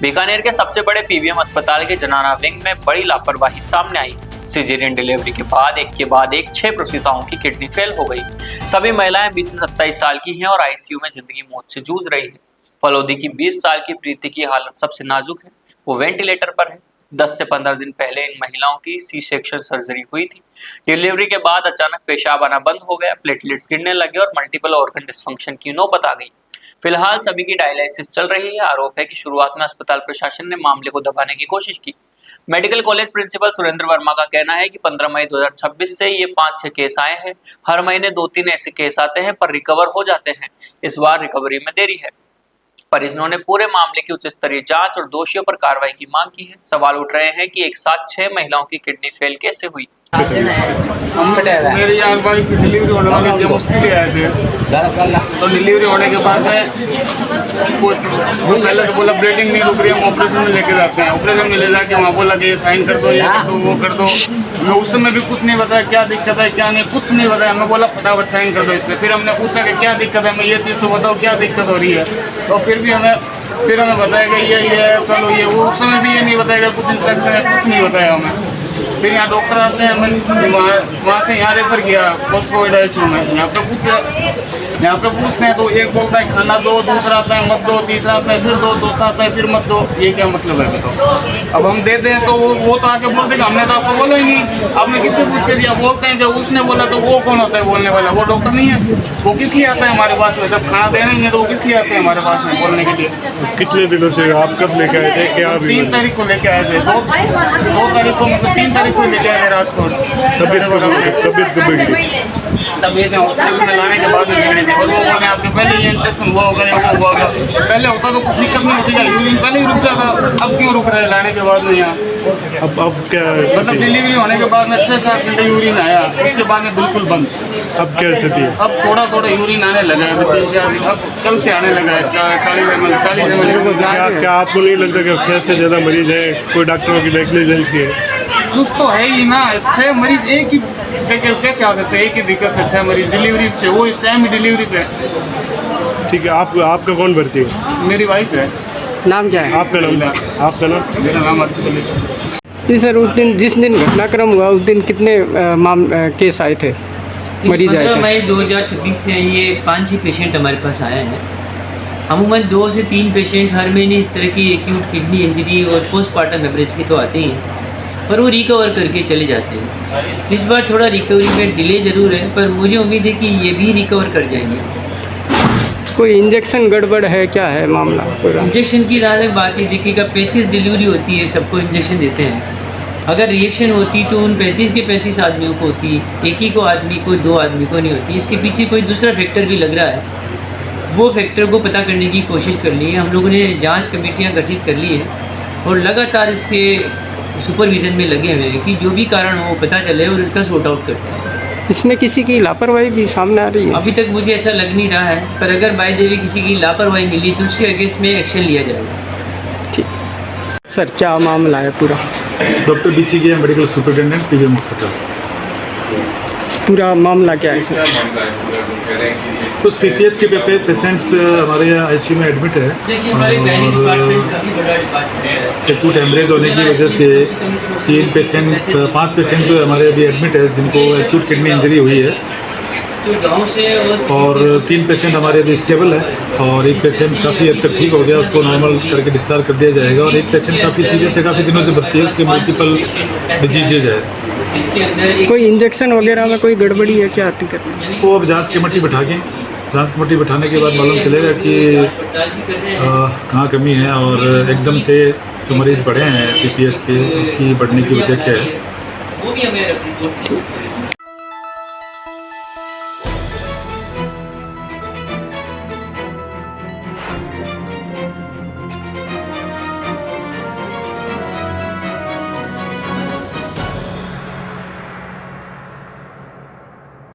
बीकानेर के सबसे बड़े पीवीएम अस्पताल के जनाना विंग में बड़ी लापरवाही सामने आई। सिजेरियन डिलीवरी के बाद एक 6 प्रसूताओं की किडनी फेल हो गई। सभी महिलाएं 20 से 27 साल की हैं और आईसीयू में जिंदगी मौत से जूझ रही है। फलौदी की 20 साल की प्रीति की हालत सबसे नाजुक है, वो वेंटिलेटर पर है। 10 से 15 दिन पहले इन महिलाओं की सी सेक्शन सर्जरी हुई थी। डिलीवरी के बाद अचानक पेशाब आना बंद हो गया, प्लेटलेट्स गिरने लगे और मल्टीपल ऑर्गन डिस्फंक्शन की नौबत आ गई। फिलहाल सभी की डायलिसिस चल रही है। आरोप है कि शुरुआत में अस्पताल प्रशासन ने मामले को दबाने की कोशिश की। Medical college principal Surendra Verma का कहना है कि 15 मई 2026 से ये 5-6 केस आए हैं। हर महीने 2-3 ऐसे केस आते हैं पर रिकवर हो जाते हैं। इस बार रिकवरी में देरी है, पर इन्होंने पूरे मामले की उच्च स्तरीय जांच और दोषियों पर कार्रवाई की मांग की है। सवाल उठ रहे हैं कि एक साथ 6 महिलाओं की किडनी फेल कैसे हुई। मेरी यार भाई की डिलीवरी होने वाली थी, उसके लिए आए थे। तो डिलीवरी होने के बाद में वो पहले तो बोला ब्लीडिंग नहीं रुक रही, हम ऑपरेशन में लेके जाते हैं। ऑपरेशन में ले जाके वहाँ बोला कि ये साइन कर दो, ये कर दो, वो कर दो। मैं उस समय भी कुछ नहीं बताया क्या दिक्कत है क्या नहीं, कुछ नहीं बताया। मैं बोला फटाफट साइन कर दो इस पर। फिर हमने पूछा कि क्या दिक्कत है, मैं ये चीज़ तो बताओ क्या दिक्कत हो रही है। तो फिर हमें बताया कि ये चलो ये, वो उस समय भी ये नहीं बताया, कुछ इंस्ट्रक्शन है, कुछ नहीं बताया हमें। फिर यहाँ डॉक्टर आते हैं, मैं वहाँ से यहाँ रेफर किया पोस्ट कोविड आईसीयू में। यहाँ पे पूछते हैं तो एक बोलता है खाना दो, दूसरा आता है मत दो, तीसरा आता है फिर दो, चौथा आता है फिर मत दो। ये क्या मतलब है बताओ। अब हम देते हैं तो वो तो आके बोलते हैं हमने तो आपको बोला ही नहीं, आपने किससे पूछ के दिया। बोलते हैं जब उसने बोला तो वो कौन होता है बोलने वाला, वो डॉक्टर नहीं है। वो किस लिए आता है हमारे पास में, जब खाना देना ही है तो वो किस लिए आते हैं हमारे पास में बोलने के लिए। कितने दिनों से आप कब लेके आए थे? क्या 3 तारीख को लेके आए थे, 2 तारीख को, मतलब 3 तारीख को लेके आए थे राजकोट। तबीयत हॉस्पिटल में लाने के बाद में बिगड़ी थी और लोगों ने आपके पहले ये इन्फेक्शन हुआ होगा या वो हुआ होगा। पहले होता तो कुछ दिक्कत नहीं होती, यूरिन पहले ही रुक जाता, अब क्यों रुक रहे हैं लाने के बाद में यहाँ। अब क्या मतलब डिलीवरी होने के बाद में 6-7 घंटे यूरिन आया, उसके बाद में बिल्कुल बंद। अब क्या स्थिति है? अब थोड़ा यूरिन आने लगा है, 3-4 दिन अब कल से आने लगा है 40 ml। क्या आपको नहीं लगता कि 6 से ज़्यादा मरीज है, कोई डॉक्टरों की नेग्लिजेंस है? कुछ तो है ही ना। 6 मरीज एक ही जगह कैसे आ सकते हैं, एक ही दिक्कत से 6 मरीज डिलीवरी से, वो सेम ही डिलीवरी पे। ठीक है, आपका कौन भर्ती है? मेरी वाइफ है। नाम क्या है आपका नाम? मेरा नाम अतुल। जी सर, उस दिन जिस दिन घटनाक्रम हुआ उस दिन कितने केस आए थे, मरीज आए 15 थे? मई 2026 से ये 5-6 पेशेंट हमारे पास आए हैं। अमूमन 2 से 3 पेशेंट हर महीने इस तरह की एक्यूट किडनी इंजरी और पोस्टमार्टम हेमरेज की तो आते ही हैं, पर वो रिकवर करके चले जाते हैं। इस बार थोड़ा रिकवरी में डिले ज़रूर है, पर मुझे उम्मीद है कि ये भी रिकवर कर जाएंगे। कोई इंजेक्शन गड़बड़ है, क्या है मामला पूरा? इंजेक्शन की जहाँ तक बात है, देखिएगा 35 डिलीवरी होती है, सबको इंजेक्शन देते हैं। अगर रिएक्शन होती तो उन 35 के 35 आदमियों को होती, एक ही को आदमी को, 2 आदमी को नहीं होती। इसके पीछे कोई दूसरा फैक्टर भी लग रहा है, वो फैक्टर को पता करने की कोशिश कर ली है। हम लोगों ने जांच कमेटियां गठित कर ली है और लगातार इसके सुपरविज़न में लगे हुए हैं कि जो भी कारण हो वो पता चले और इसका सॉर्ट आउट करते हैं। इसमें किसी की लापरवाही भी सामने आ रही है? अभी तक मुझे ऐसा लग नहीं रहा है, पर अगर बाय देवी किसी की लापरवाही मिली तो उसके अगेंस्ट में एक्शन लिया जाएगा। ठीक सर, क्या मामला है पूरा? डॉक्टर BC के मेडिकल सुपरिटेंडेंट पीवीएम हॉस्पिटल। पूरा मामला क्या है सर? तो PPH के पेशेंट्स हमारे यहाँ आईसीयू में एडमिट है और एक्यूट हेमरेज होने की वजह से 5 पेशेंट जो हमारे अभी एडमिट है जिनको एक्यूट किडनी इंजरी हुई है, और 3 पेशेंट हमारे अभी स्टेबल है और एक पेशेंट काफ़ी हद तक ठीक हो गया, उसको नॉर्मल करके डिस्चार्ज कर दिया जाएगा। और एक पेशेंट काफ़ी सीरियस है, काफ़ी दिनों से भर्ती है, उसके मल्टीपल डिजीजेज है। कोई इंजेक्शन वगैरह में कोई गड़बड़ी है क्या? वो अब जांच कमेटी बिठाने के बाद मालूम चलेगा कि कहाँ कमी है और एकदम से जो मरीज़ बढ़े हैं PPH के, उसकी बढ़ने की वजह क्या है।